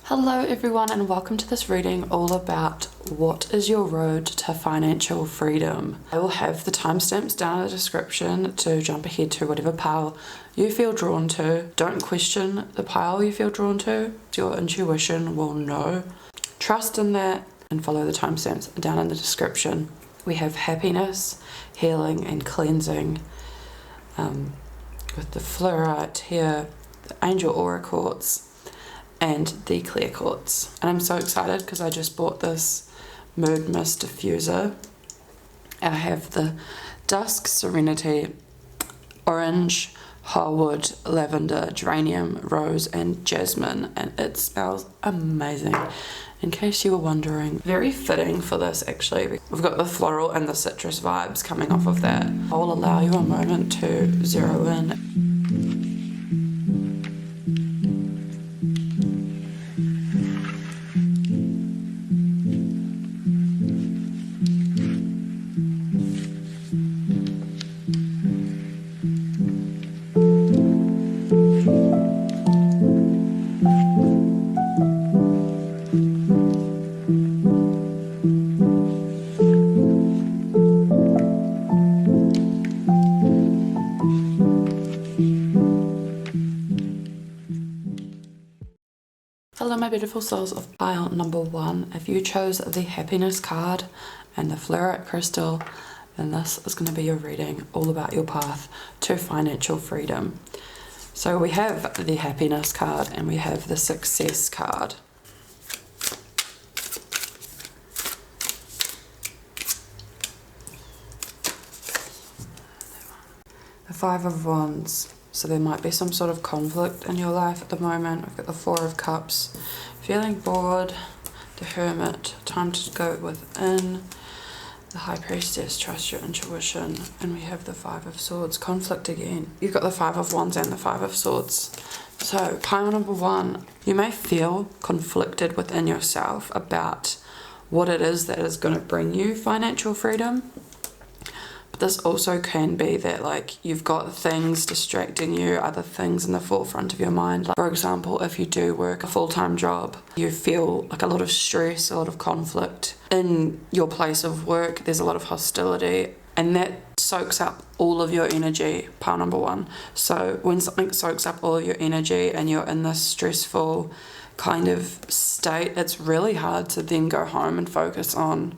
Hello everyone and welcome to this reading all about what is your road to financial freedom. I will have the timestamps down in the description to jump ahead to whatever pile you feel drawn to. Don't question the pile you feel drawn to. Your intuition will know. Trust in that and follow the timestamps down in the description. We have happiness, healing and cleansing with the fluorite here, the angel aura quartz and the clear quartz. And I'm so excited because I just bought this mood mist diffuser. I have the dusk serenity, orange, hardwood, lavender, geranium, rose and jasmine, and it smells amazing. In case you were wondering, very fitting for this actually. We've got the floral and the citrus vibes coming off of that. I'll allow you a moment to zero in. Hello my beautiful souls of pile number 1. If you chose the happiness card and the fluorite crystal, then this is going to be your reading all about your path to financial freedom. So we have the happiness card and we have the success card. The Five of Wands. So there might be some sort of conflict in your life at the moment. We've got the Four of Cups, feeling bored, the Hermit, time to go within, the High Priestess, trust your intuition, and we have the Five of Swords, conflict again. You've got the Five of Wands and the Five of Swords. So pile number 1, you may feel conflicted within yourself about what it is that is going to bring you financial freedom. This also can be that like you've got things distracting you, other things in the forefront of your mind. Like, for example, if you do work a full-time job, you feel like a lot of stress, a lot of conflict in your place of work. There's a lot of hostility and that soaks up all of your energy, pile number 1. So when something soaks up all of your energy and you're in this stressful kind of state, it's really hard to then go home and focus on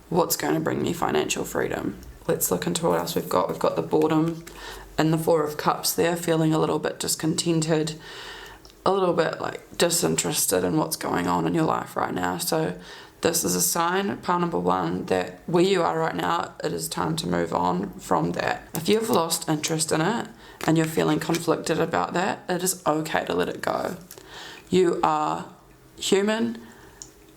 what's going to bring me financial freedom. Let's look into what else we've got. We've got the boredom and the Four of Cups there, feeling a little bit discontented, a little bit like disinterested in what's going on in your life right now. So this is a sign, pile number 1, that where you are right now, it is time to move on from that. If you've lost interest in it and you're feeling conflicted about that, it is okay to let it go. You are human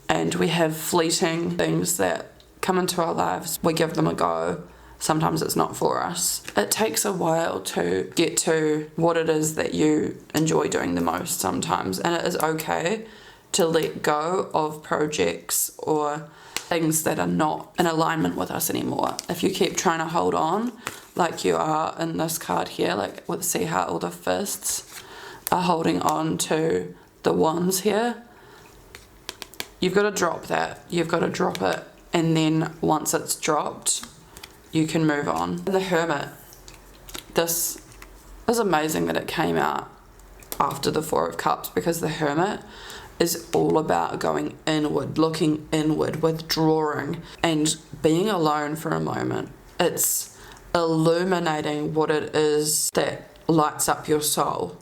and we have fleeting things that come into our lives. We give them a go. Sometimes it's not for us. It takes a while to get to what it is that you enjoy doing the most sometimes, and it is okay to let go of projects or things that are not in alignment with us anymore. If you keep trying to hold on like you are in this card here, like see how all the fists are holding on to the wands here, you've got to drop that. You've got to drop it, and then once it's dropped, you can move on. The Hermit. This is amazing that it came out after the Four of Cups, because the Hermit is all about going inward, looking inward, withdrawing and being alone for a moment. It's illuminating what it is that lights up your soul,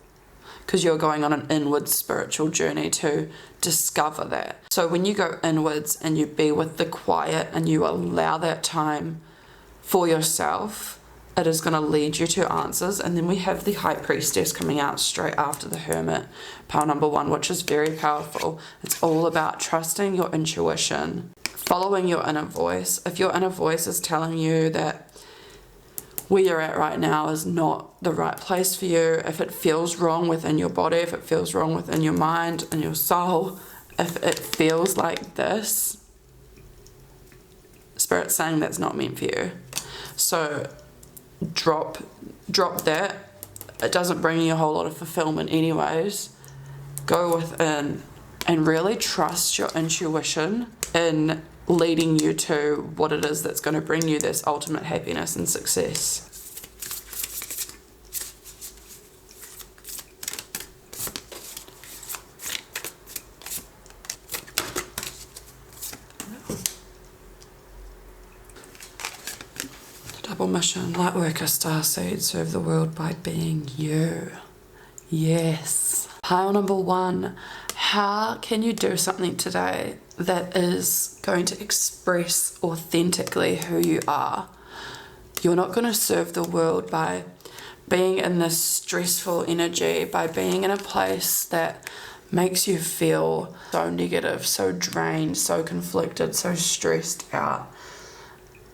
because you're going on an inward spiritual journey to discover that. So when you go inwards and you be with the quiet and you allow that time for yourself, it is going to lead you to answers. And then we have the High Priestess coming out straight after the Hermit, pile number 1, which is very powerful. It's all about trusting your intuition, following your inner voice. If your inner voice is telling you that where you're at right now is not the right place for you, if it feels wrong within your body, if it feels wrong within your mind and your soul, if it feels like this, Spirit's saying that's not meant for you. So drop that. It doesn't bring you a whole lot of fulfillment anyways. Go within and really trust your intuition in leading you to what it is that's going to bring you this ultimate happiness and success. Double mission, light worker, starseed, serve the world by being you. Yes. Pile number 1, how can you do something today that is going to express authentically who you are? You're not going to serve the world by being in this stressful energy, by being in a place that makes you feel so negative, so drained, so conflicted, so stressed out.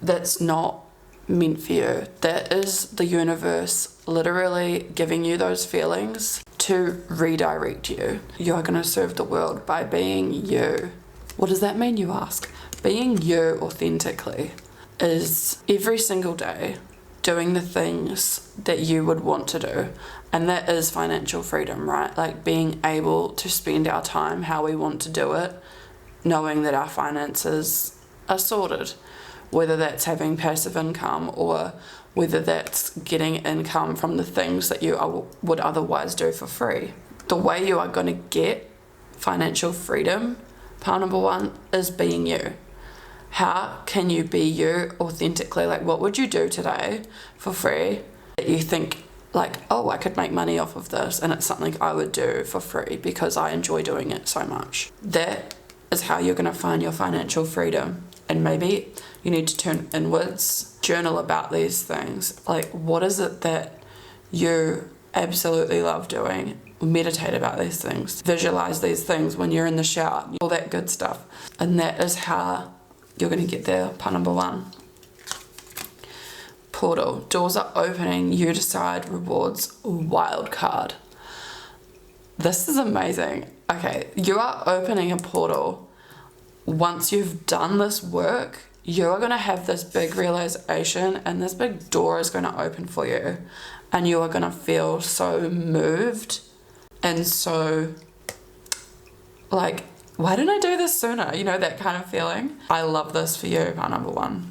That's not meant for you. That is the universe literally giving you those feelings to redirect you. You are going to serve the world by being you. What does that mean, you ask? Being you authentically is every single day doing the things that you would want to do. And that is financial freedom, right? Like being able to spend our time how we want to do it, knowing that our finances are sorted. Whether that's having passive income or whether that's getting income from the things that you would otherwise do for free. The way you are going to get financial freedom, pile number 1, is being you. How can you be you authentically? Like, what would you do today for free that you think like, oh, I could make money off of this and it's something I would do for free because I enjoy doing it so much? That is how you're going to find your financial freedom. And maybe you need to turn inwards, journal about these things. Like, what is it that you absolutely love doing? Meditate about these things. Visualize these things when you're in the shower, all that good stuff. And that is how you're going to get there. Pile number 1. Portal. Doors are opening. You decide. Rewards. Wild card. This is amazing. Okay, you are opening a portal. Once you've done this work, you are going to have this big realization and this big door is going to open for you. And you are going to feel so moved and so like, why didn't I do this sooner? You know, that kind of feeling. I love this for you, pile number 1.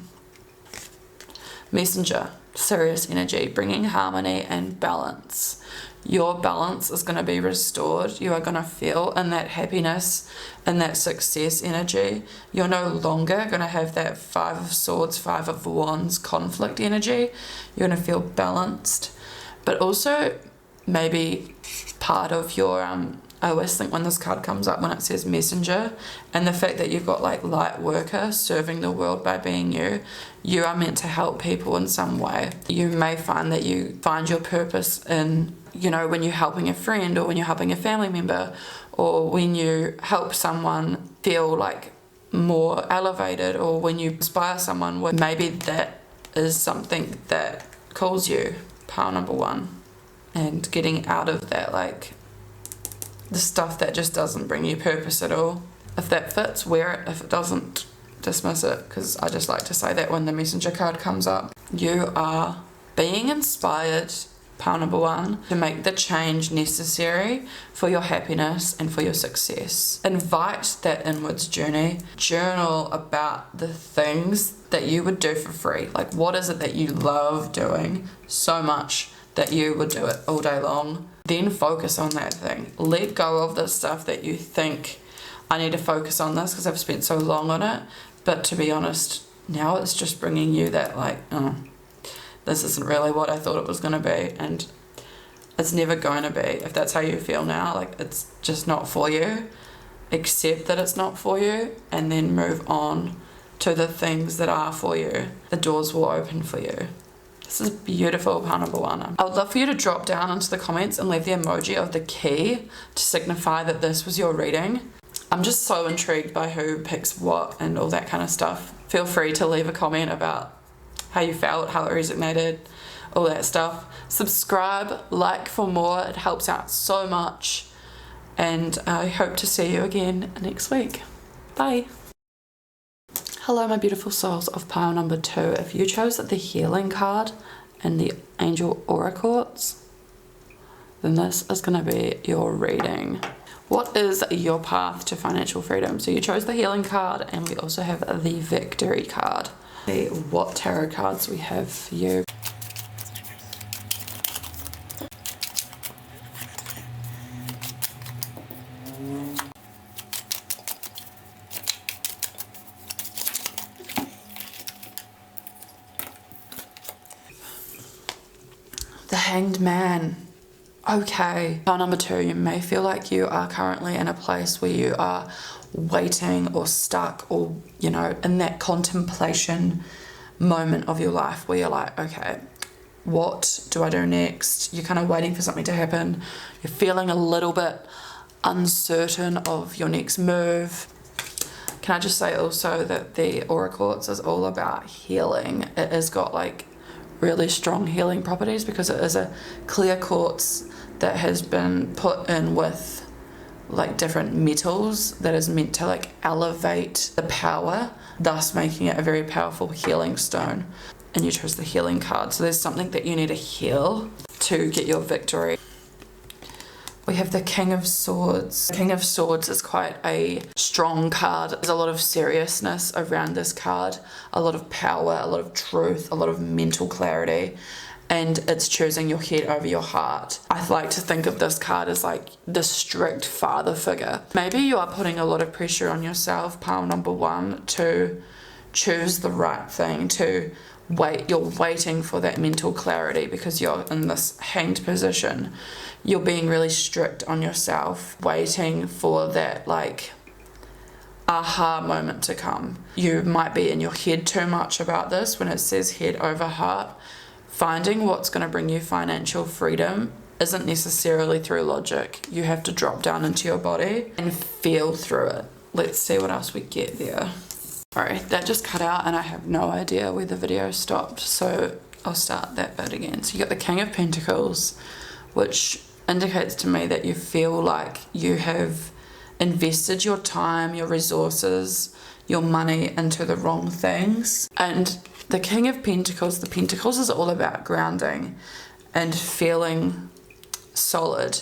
Messenger. Serious energy, bringing harmony and balance. Your balance is going to be restored. You are going to feel in that happiness and that success energy. You're no longer going to have that 5 of Swords, 5 of Wands conflict energy. You're going to feel balanced. But also maybe part of your, I always think when this card comes up when it says messenger and the fact that you've got like light worker serving the world by being you, you are meant to help people in some way. You may find that you find your purpose in, you know, when you're helping a friend or when you're helping a family member or when you help someone feel like more elevated or when you inspire someone with, maybe that is something that calls you, pile number 1. And getting out of that, like the stuff that just doesn't bring you purpose at all. If that fits, wear it. If it doesn't, dismiss it, because I just like to say that when the messenger card comes up. You are being inspired, pile number 1, to make the change necessary for your happiness and for your success. Invite that inwards journey. Journal about the things that you would do for free. Like, what is it that you love doing so much that you would do it all day long? Then focus on that thing. Let go of the stuff that you think, I need to focus on this because I've spent so long on it. But to be honest, now it's just bringing you that like, oh, this isn't really what I thought it was going to be. And it's never going to be. If that's how you feel now, like it's just not for you. Accept that it's not for you and then move on to the things that are for you. The doors will open for you. This is beautiful, pile number 1. I would love for you to drop down into the comments and leave the emoji of the key to signify that this was your reading. I'm just so intrigued by who picks what and all that kind of stuff. Feel free to leave a comment about how you felt, how it resonated, all that stuff. Subscribe, like for more. It helps out so much. And I hope to see you again next week. Bye. Hello, my beautiful souls of pile number 2. If you chose the healing card and the angel aura quartz, then this is going to be your reading. What is your path to financial freedom? So you chose the healing card, and we also have the victory card. See what tarot cards we have for you. The Hanged Man. Okay. Pile number 2, you may feel like you are currently in a place where you are waiting or stuck, or, you know, in that contemplation moment of your life where you're like, okay, what do I do next? You're kind of waiting for something to happen. You're feeling a little bit uncertain of your next move. Can I just say also that the Aura Quartz is all about healing. It has got like really strong healing properties because it is a clear quartz that has been put in with like different metals that is meant to like elevate the power, thus making it a very powerful healing stone. And you chose the healing card, so there's something that you need to heal to get your victory. We have the King of Swords. King of Swords is quite a strong card. There's a lot of seriousness around this card, a lot of power, a lot of truth, a lot of mental clarity, and it's choosing your head over your heart. I like to think of this card as like the strict father figure. Maybe you are putting a lot of pressure on yourself, pile number 1, to choose the right thing, to wait. You're waiting for that mental clarity because you're in this hanged position. You're being really strict on yourself, waiting for that like aha moment to come. You might be in your head too much about this when it says head over heart. Finding what's going to bring you financial freedom isn't necessarily through logic. You have to drop down into your body and feel through it. Let's see what else we get there. Sorry, that just cut out and I have no idea where the video stopped, so I'll start that bit again. So you got the King of Pentacles, which indicates to me that you feel like you have invested your time, your resources, your money into the wrong things. And the King of Pentacles, the Pentacles is all about grounding and feeling solid.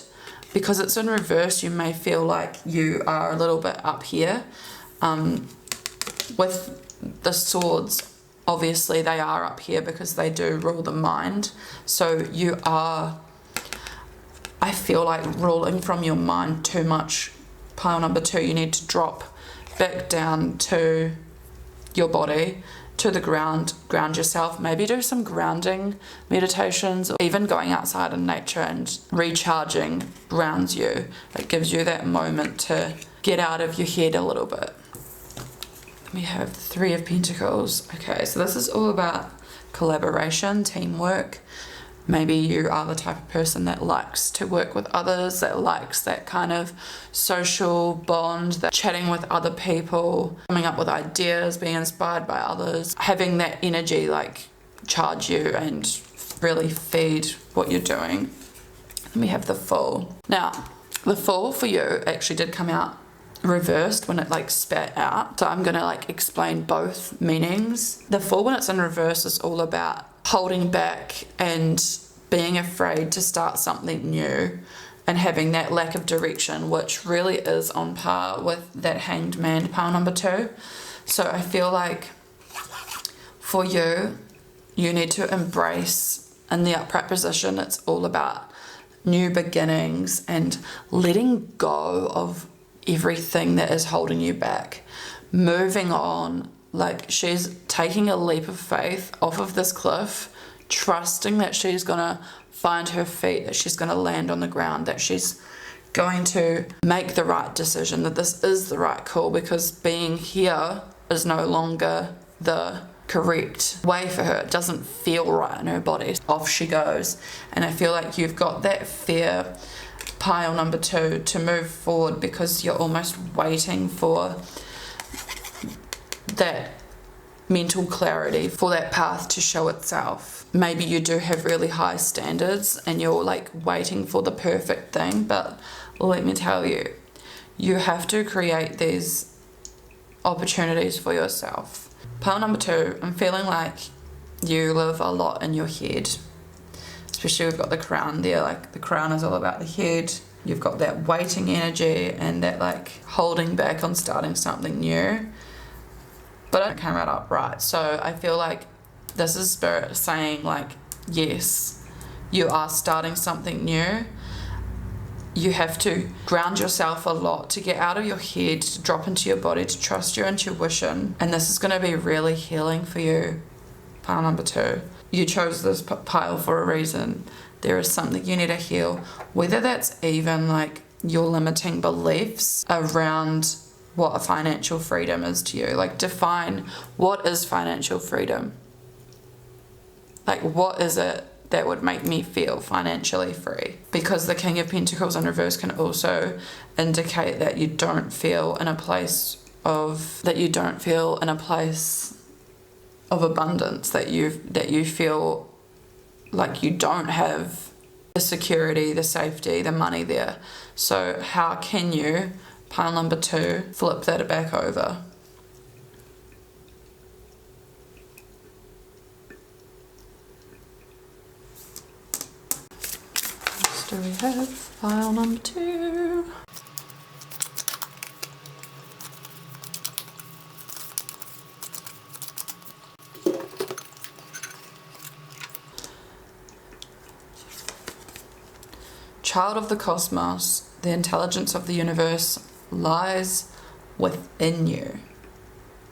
Because it's in reverse, you may feel like you are a little bit up here. With the swords, obviously they are up here because they do rule the mind. So you are, I feel like, ruling from your mind too much. Pile number 2, you need to drop back down to your body, to the ground yourself. Maybe do some grounding meditations, or even going outside in nature and recharging grounds you. It gives you that moment to get out of your head a little bit. We have the 3 of Pentacles. Okay, so this is all about collaboration, teamwork. Maybe you are the type of person that likes to work with others, that likes that kind of social bond, that chatting with other people, coming up with ideas, being inspired by others, having that energy like charge you and really feed what you're doing. And we have the Fool. Now, the Fool for you actually did come out reversed when it like spat out, so I'm gonna like explain both meanings. The Fool, when it's in reverse, is all about holding back and being afraid to start something new and having that lack of direction, which really is on par with that Hanged Man, pile number 2. So I feel like for you, you need to embrace, in the upright position, it's all about new beginnings and letting go of everything that is holding you back, moving on. Like, she's taking a leap of faith off of this cliff, trusting that she's gonna find her feet, that she's gonna land on the ground, that she's going to make the right decision, that this is the right call, because being here is no longer the correct way for her. It doesn't feel right in her body. Off she goes. And I feel like you've got that fear, pile number 2, to move forward because you're almost waiting for that mental clarity, for that path to show itself. Maybe you do have really high standards and you're like waiting for the perfect thing, but let me tell you, you have to create these opportunities for yourself. Pile number 2, I'm feeling like you live a lot in your head. Especially we've got the crown there, like the crown is all about the head. You've got that waiting energy and that like holding back on starting something new. But it came out upright. So I feel like this is Spirit saying like, yes, you are starting something new. You have to ground yourself a lot to get out of your head, to drop into your body, to trust your intuition. And this is going to be really healing for you, pile number 2. You chose this pile for a reason. There is something you need to heal, whether that's even like your limiting beliefs around what a financial freedom is to you. Like, define what is financial freedom. Like, what is it that would make me feel financially free? Because the King of Pentacles in reverse can also indicate that you don't feel in a place of abundance, that you feel like you don't have the security, the safety, the money there. So how can you, pile number 2, flip that back over? Do we have pile number 2? Child of the cosmos, the intelligence of the universe lies within you.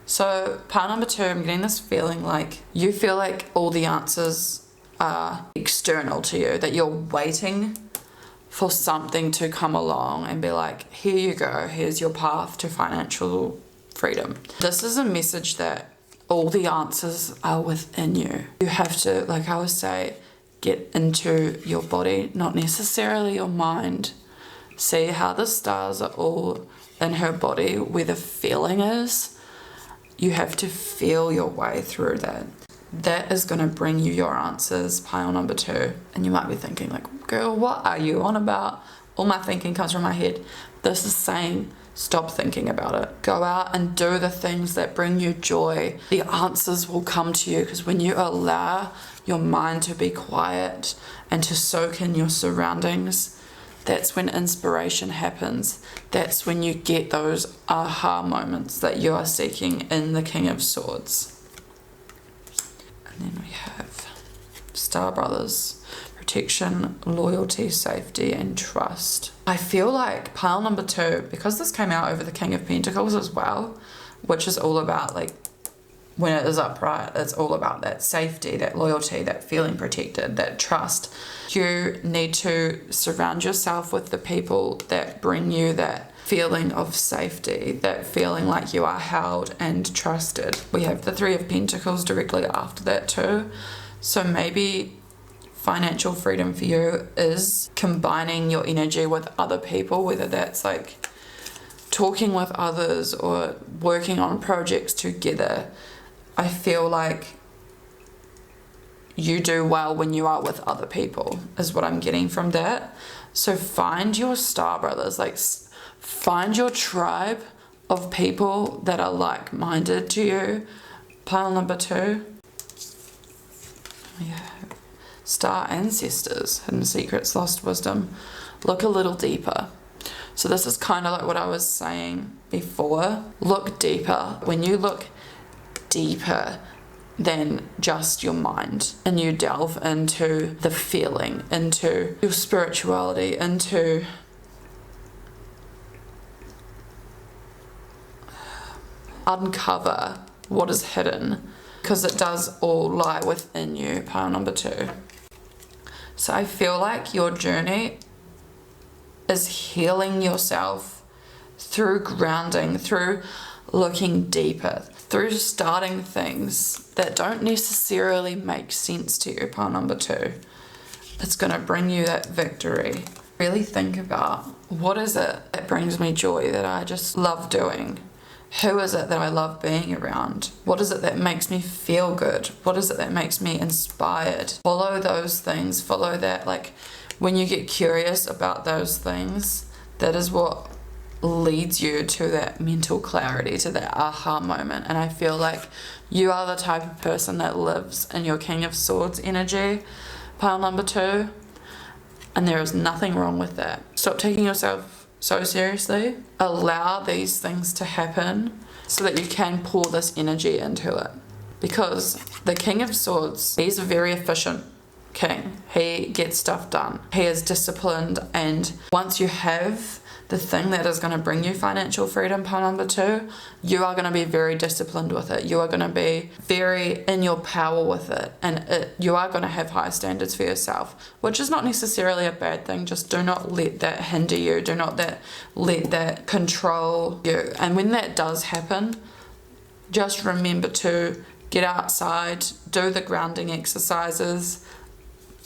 So pile number 2, I'm getting this feeling like you feel like all the answers are external to you, that you're waiting for something to come along and be like, here you go, here's your path to financial freedom. This is a message that all the answers are within you. You have to, like I always say, get into your body, not necessarily your mind. See how the stars are all in her body, where the feeling is. You have to feel your way through that. That is going to bring you your answers, pile number 2. And you might be thinking like, girl, what are you on about? All my thinking comes from my head. This is saying, stop thinking about it. Go out and do the things that bring you joy. The answers will come to you, because when you allow your mind to be quiet and to soak in your surroundings, that's when inspiration happens. That's when you get those aha moments that you are seeking in the King of Swords. And then we have Star Brothers, protection, loyalty, safety, and trust. I feel like pile number 2, because this came out over the King of Pentacles as well, which is all about like, when it is upright, it's all about that safety, that loyalty, that feeling protected, that trust. You need to surround yourself with the people that bring you that feeling of safety, that feeling like you are held and trusted. We have the 3 of Pentacles directly after that too. So maybe financial freedom for you is combining your energy with other people, whether that's like talking with others or working on projects together. I feel like you do well when you are with other people, is what I'm getting from that. So find your Star Brothers, like find your tribe of people that are like-minded to you. Pile number 2. Yeah. Star Ancestors, hidden secrets, lost wisdom. Look a little deeper. So this is kind of like what I was saying before. Look deeper. When you look deeper than just your mind and you delve into the feeling, into your spirituality, into uncover what is hidden, because it does all lie within you, pile number 2. So I feel like your journey is healing yourself through grounding, through looking deeper, through starting things that don't necessarily make sense to you, pile number 2. It's going to bring you that victory. Really think about, what is it that brings me joy, that I just love doing? Who is it that I love being around? What is it that makes me feel good? What is it that makes me inspired? Follow those things, follow that. Like, when you get curious about those things, that is what leads you to that mental clarity, to that aha moment. And I feel like you are the type of person that lives in your King of Swords energy, pile number 2. And there is nothing wrong with that. Stop taking yourself so seriously. Allow these things to happen so that you can pour this energy into it. Because the King of Swords, he's a very efficient king. He gets stuff done. He is disciplined, and once you have the thing that is going to bring you financial freedom, pile number 2, you are going to be very disciplined with it. You are going to be very in your power with it, and you are going to have high standards for yourself, which is not necessarily a bad thing. Just do not let that hinder you. Do not let that control you. And when that does happen, just remember to get outside, do the grounding exercises.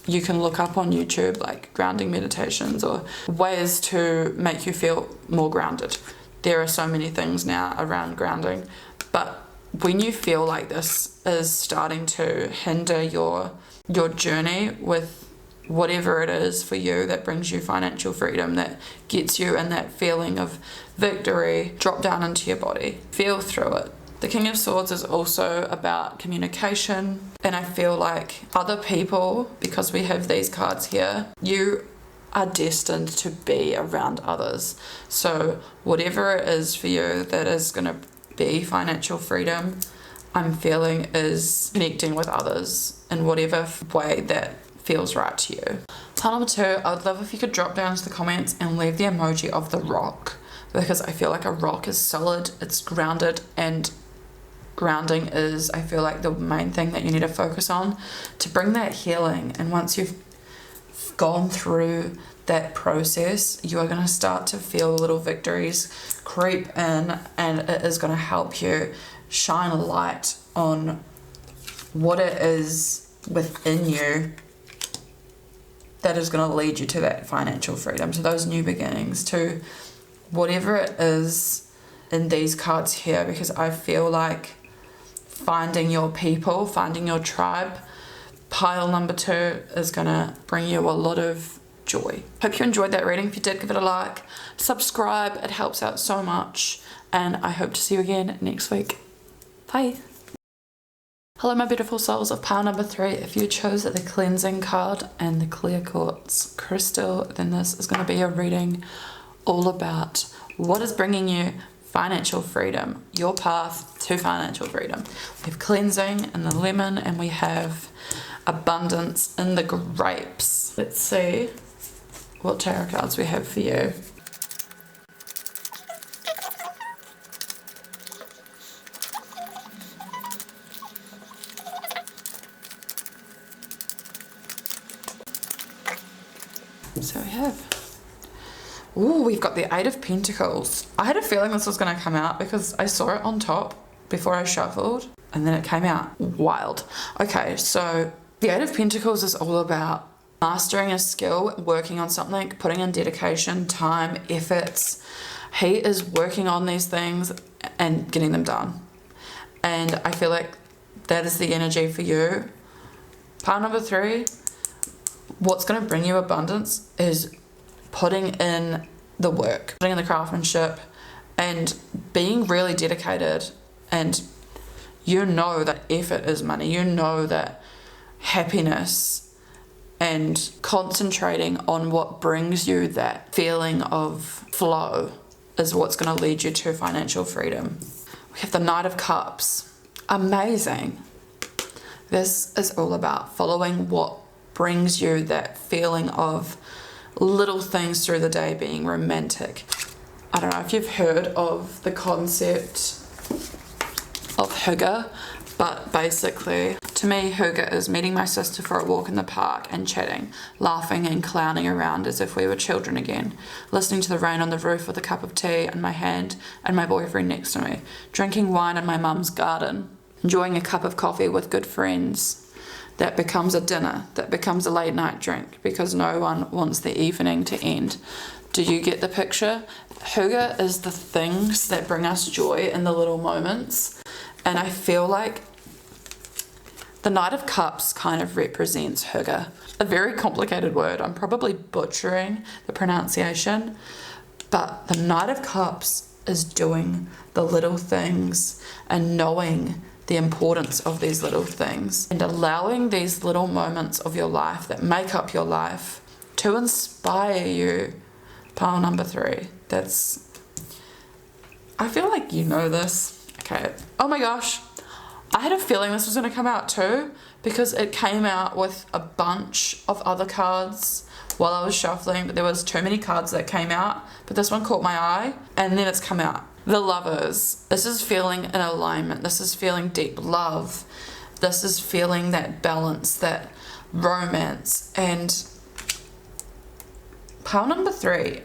You can look up on YouTube like grounding meditations or ways to make you feel more grounded. There are so many things now around grounding, but when you feel like this is starting to hinder your journey with whatever it is for you that brings you financial freedom, that gets you in that feeling of victory, drop down into your body, feel through it. The King of Swords is also about communication, and I feel like other people, because we have these cards here, you are destined to be around others. So whatever it is for you that is going to be financial freedom, I'm feeling is connecting with others in whatever way that feels right to you. Pile number 2, I would love if you could drop down into the comments and leave the emoji of the rock, because I feel like a rock is solid, it's grounded, and grounding is, I feel like, the main thing that you need to focus on to bring that healing. And once you've gone through that process, you are going to start to feel little victories creep in, and it is going to help you shine a light on what it is within you that is going to lead you to that financial freedom, to those new beginnings, to whatever it is in these cards here, because I feel like finding your people, finding your tribe, pile number 2 is going to bring you a lot of joy. Hope you enjoyed that reading. If you did, give it a like, subscribe, it helps out so much, and I hope to see you again next week. Bye. Hello my beautiful souls of pile number 3. If you chose the cleansing card and the clear quartz crystal, then this is going to be a reading all about what is bringing you financial freedom, your path to financial freedom. We have cleansing in the lemon, and we have abundance in the grapes. Let's see what tarot cards we have for you. So we have, ooh, we've got the 8 of Pentacles. I had a feeling this was going to come out because I saw it on top before I shuffled, and then it came out wild. Okay, so the 8 of Pentacles is all about mastering a skill, working on something, putting in dedication, time, efforts. He is working on these things and getting them done. And I feel like that is the energy for you. Pile number 3, what's going to bring you abundance is putting in the work, putting in the craftsmanship, and being really dedicated. And you know that effort is money. You know that happiness and concentrating on what brings you that feeling of flow is what's going to lead you to financial freedom. We have the Knight of Cups. Amazing. This is all about following what brings you that feeling of little things through the day, being romantic. I don't know if you've heard of the concept of hygge, but basically to me hygge is meeting my sister for a walk in the park and chatting, laughing and clowning around as if we were children again, listening to the rain on the roof with a cup of tea in my hand and my boyfriend next to me, drinking wine in my mum's garden, enjoying a cup of coffee with good friends. That becomes a dinner, that becomes a late night drink, because no one wants the evening to end. Do you get the picture? Hygge is the things that bring us joy in the little moments. And I feel like the Knight of Cups kind of represents hygge. A very complicated word. I'm probably butchering the pronunciation. But the Knight of Cups is doing the little things and knowing the importance of these little things and allowing these little moments of your life that make up your life to inspire you. Pile number 3. I feel like you know this. Okay. Oh my gosh. I had a feeling this was going to come out too, because it came out with a bunch of other cards while I was shuffling, but there was too many cards that came out, but this one caught my eye, and then it's come out. The Lovers. This is feeling an alignment. This is feeling deep love. This is feeling that balance, that romance. And pile number 3,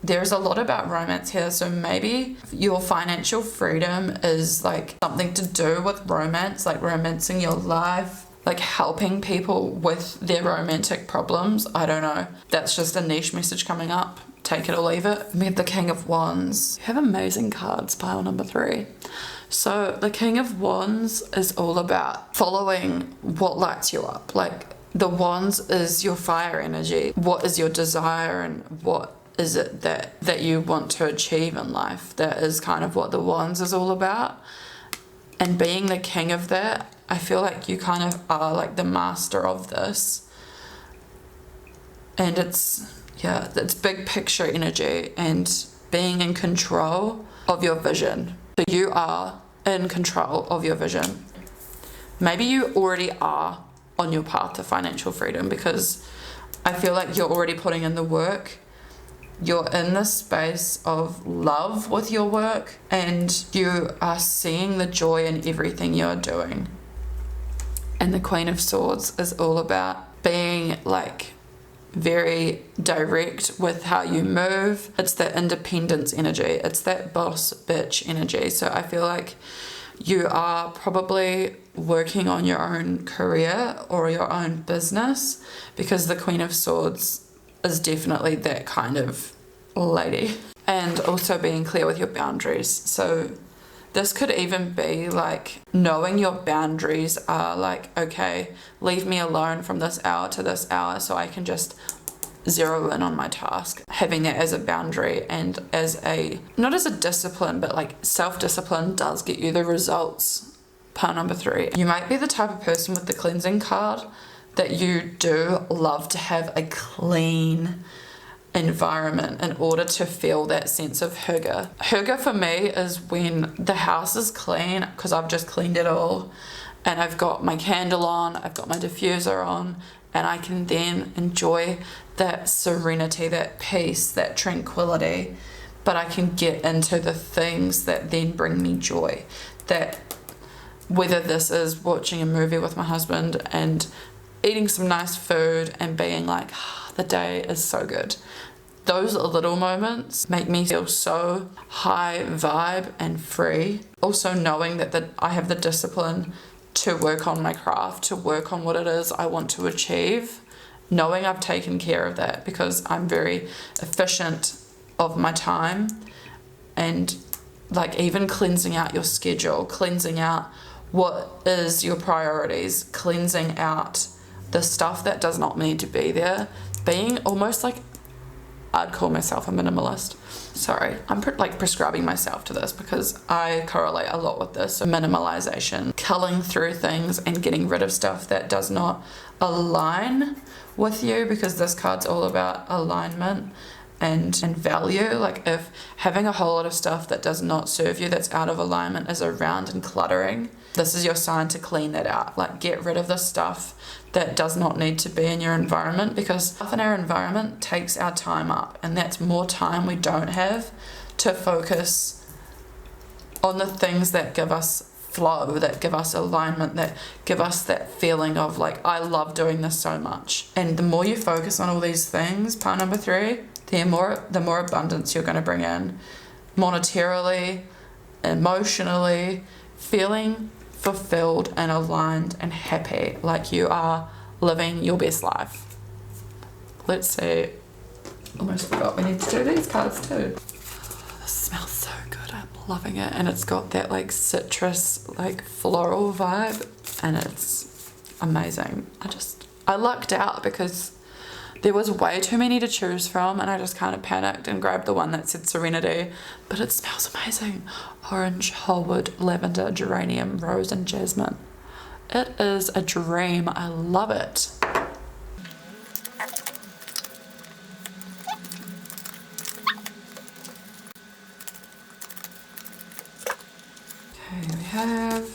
there's a lot about romance here, so maybe your financial freedom is like something to do with romance, like romancing your life, like helping people with their romantic problems. I don't know. That's just a niche message coming up. Take it or leave it. We have the King of Wands. You have amazing cards, pile number 3. So the King of Wands is all about following what lights you up. Like the Wands is your fire energy. What is your desire, and what is it that you want to achieve in life? That is kind of what the Wands is all about. And being the king of that, I feel like you kind of are like the master of this. And it's big picture energy and being in control of your vision. So you are in control of your vision. Maybe you already are on your path to financial freedom, because I feel like you're already putting in the work. You're in this space of love with your work, and you are seeing the joy in everything you're doing. And the Queen of Swords is all about being like very direct with how you move. It's that independence energy. It's that boss bitch energy. So I feel like you are probably working on your own career or your own business, because the Queen of Swords is definitely that kind of lady. And also being clear with your boundaries. So this could even be like knowing your boundaries are like, okay, leave me alone from this hour to this hour so I can just zero in on my task. Having that as a boundary and as a, not as a discipline, but like self-discipline does get you the results. Pile number 3. You might be the type of person with the cleansing card that you do love to have a clean environment in order to feel that sense of hygge. Hygge for me is when the house is clean, because I've just cleaned it all, and I've got my candle on, I've got my diffuser on, and I can then enjoy that serenity, that peace, that tranquility, but I can get into the things that then bring me joy. That whether this is watching a movie with my husband and eating some nice food and being like, the day is so good. Those little moments make me feel so high vibe and free. Also knowing that I have the discipline to work on my craft, to work on what it is I want to achieve. Knowing I've taken care of that, because I'm very efficient of my time. And like even cleansing out your schedule, cleansing out what is your priorities, cleansing out the stuff that does not need to be there, being almost like, I'd call myself a minimalist. Sorry, I'm like prescribing myself to this because I correlate a lot with this. So minimalization, culling through things and getting rid of stuff that does not align with you, because this card's all about alignment and value. Like if having a whole lot of stuff that does not serve you, that's out of alignment, is around and cluttering, this is your sign to clean that out. Like get rid of the stuff that does not need to be in your environment, because stuff in our environment takes our time up, and that's more time we don't have to focus on the things that give us flow, that give us alignment, that give us that feeling of like, I love doing this so much. And the more you focus on all these things, pile number 3, the more abundance you're going to bring in, monetarily, emotionally, feeling fulfilled and aligned and happy, like you are living your best life. Let's see. Almost forgot we need to do these cards too. This smells so good. I'm loving it, and it's got that like citrus, like floral vibe, and it's amazing. I lucked out because there was way too many to choose from, and I just kind of panicked and grabbed the one that said Serenity, but it smells amazing. Orange, wholewood, lavender, geranium, rose, and jasmine. It is a dream. I love it. Okay, we have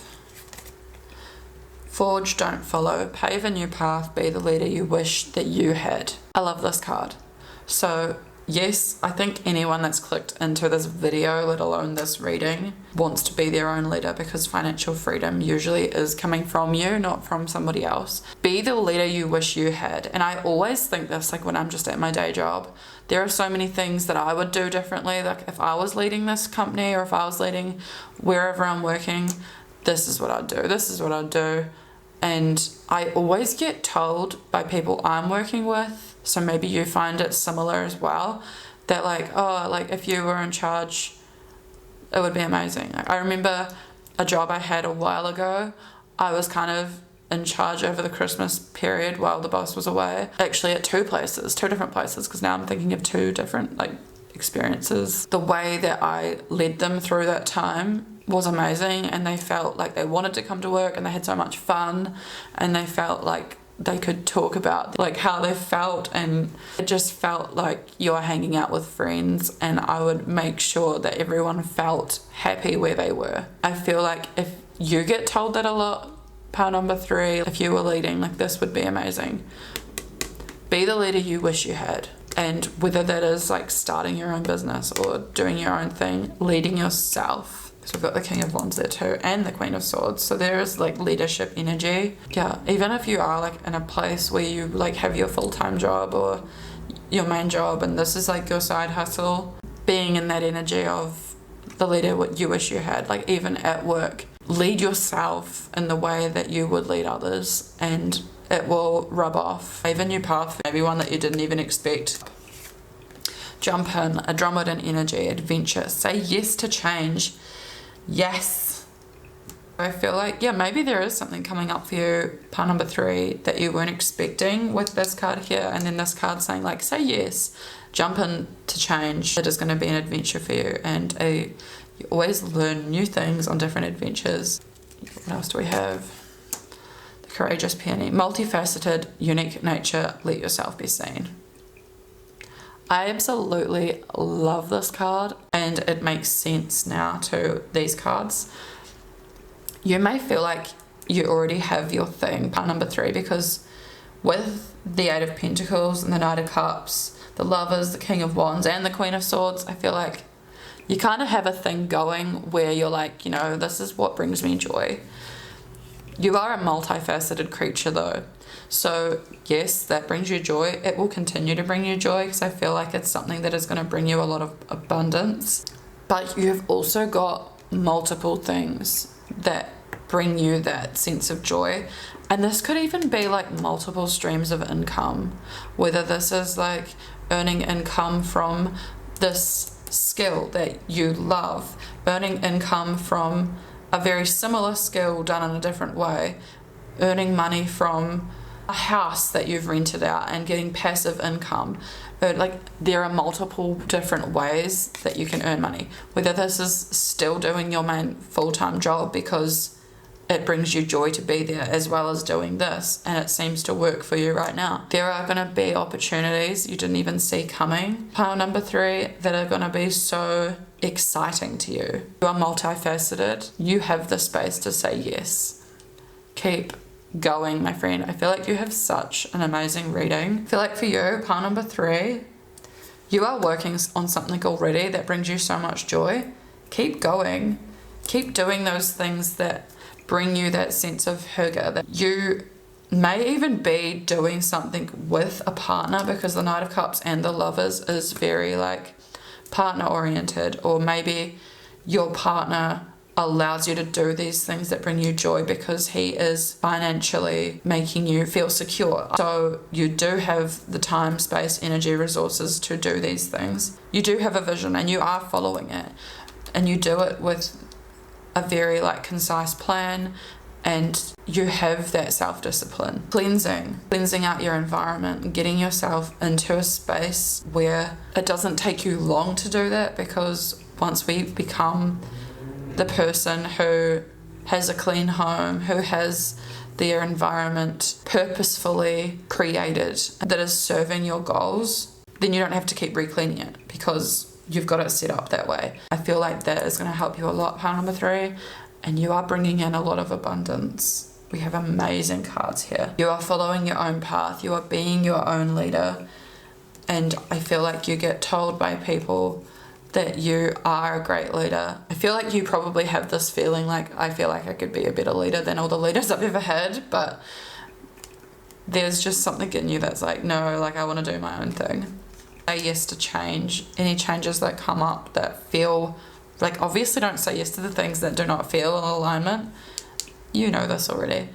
forge, don't follow, pave a new path, be the leader you wish that you had. I love this card. So yes, I think anyone that's clicked into this video, let alone this reading, wants to be their own leader, because financial freedom usually is coming from you, not from somebody else. Be the leader you wish you had. And I always think this, like when I'm just at my day job, there are so many things that I would do differently. Like if I was leading this company, or if I was leading wherever I'm working, this is what I'd do. This is what I'd do. And I always get told by people I'm working with, so maybe you find it similar as well, that like, oh, like if you were in charge, it would be amazing. Like, I remember a job I had a while ago. I was kind of in charge over the Christmas period while the boss was away. Actually at two different places, because now I'm thinking of two different like experiences. The way that I led them through that time was amazing, and they felt like they wanted to come to work, and they had so much fun, and they felt like they could talk about like how they felt, and it just felt like you were hanging out with friends. And I would make sure that everyone felt happy where they were. I feel like if you get told that a lot, pile number 3, if you were leading, like this would be amazing. Be the leader you wish you had. And whether that is like starting your own business or doing your own thing, leading yourself. So we've got the King of Wands there too, and the Queen of Swords. So there is like leadership energy. Yeah, even if you are like in a place where you like have your full-time job or your main job, and this is like your side hustle, being in that energy of the leader what you wish you had, like even at work, lead yourself in the way that you would lead others, and it will rub off. Pave a new path, maybe one that you didn't even expect. Jump in, a drumwood in energy, adventure, say yes to change. Yes. I feel like, yeah, maybe there is something coming up for you, pile number 3, that you weren't expecting with this card here, and then this card saying like, say yes, jump in to change. It is going to be an adventure for you, and you always learn new things on different adventures. What else do we have? The Courageous Peony, multifaceted, unique nature, let yourself be seen. I absolutely love this card, and it makes sense now to these cards. You may feel like you already have your thing, pile number 3, because with the 8 of Pentacles and the Knight of Cups, the Lovers, the King of Wands, and the Queen of Swords, I feel like you kind of have a thing going where you're like, you know, this is what brings me joy. You are a multifaceted creature though. So yes, that brings you joy. It will continue to bring you joy, because I feel like it's something that is going to bring you a lot of abundance. But you've also got multiple things that bring you that sense of joy. And this could even be like multiple streams of income, whether this is like earning income from this skill that you love, earning income from a very similar skill done in a different way, earning money from a house that you've rented out and getting passive income. Like there are multiple different ways that you can earn money, whether this is still doing your main full-time job because it brings you joy to be there, as well as doing this and it seems to work for you right now. There are going to be opportunities you didn't even see coming, pile number 3, that are going to be so exciting to you. You are multifaceted. You have the space to say yes. Keep going, my friend. I feel like you have such an amazing reading. I feel like for you, pile number 3, you are working on something already that brings you so much joy. Keep going. Keep doing those things that bring you that sense of hygge. That you may even be doing something with a partner, because the Knight of Cups and the Lovers is very like partner oriented, or maybe your partner allows you to do these things that bring you joy because he is financially making you feel secure. So you do have the time, space, energy, resources to do these things. You do have a vision and you are following it, and you do it with a very like concise plan, and you have that self-discipline. Cleansing out your environment, getting yourself into a space where it doesn't take you long to do that, because once we become the person who has a clean home, who has their environment purposefully created that is serving your goals, then you don't have to keep re-cleaning it because you've got it set up that way. I feel like that is going to help you a lot, pile number 3. and you are bringing in a lot of abundance. We have amazing cards here. You are following your own path. You are being your own leader. And I feel like you get told by people that you are a great leader. I feel like you probably have this feeling like, I feel like I could be a better leader than all the leaders I've ever had, but there's just something in you that's like, no, like I want to do my own thing. Say yes to change. Any changes that come up that feel like, obviously don't say yes to the things that do not feel in alignment. You know this already.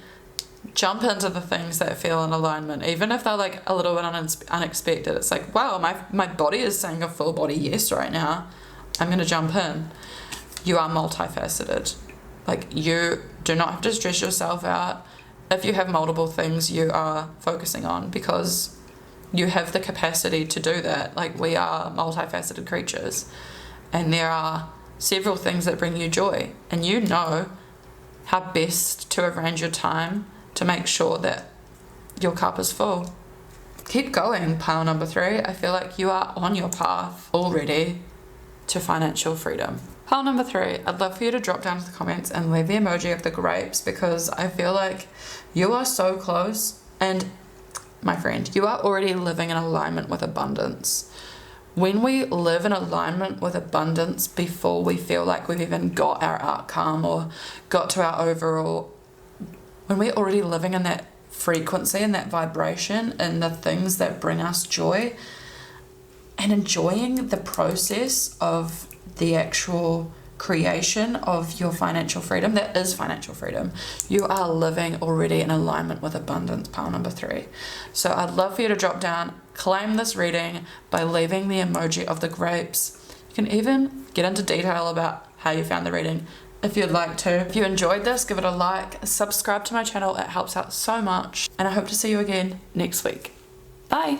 Jump into the things that feel in alignment, even if they're like a little bit unexpected. It's like, wow, my body is saying a full body yes right now. I'm gonna jump in. You are multifaceted. Like, you do not have to stress yourself out if you have multiple things you are focusing on, because you have the capacity to do that. Like, we are multifaceted creatures, and there are several things that bring you joy, and you know how best to arrange your time to make sure that your cup is full. Keep going, pile number 3. I feel like you are on your path already to financial freedom. Pile number 3, I'd love for you to drop down to the comments and leave the emoji of the grapes, because I feel like you are so close. And my friend, you are already living in alignment with abundance. When we live in alignment with abundance before we feel like we've even got our outcome or got to our overall, when we're already living in that frequency and that vibration and the things that bring us joy, and enjoying the process of the actual creation of your financial freedom, that is financial freedom, you are living already in alignment with abundance, pile number 3. So I'd love for you to drop down, claim this reading by leaving the emoji of the grapes. You can even get into detail about how you found the reading if you'd like to. If you enjoyed this, give it a like, subscribe to my channel, it helps out so much, and I hope to see you again next week. Bye!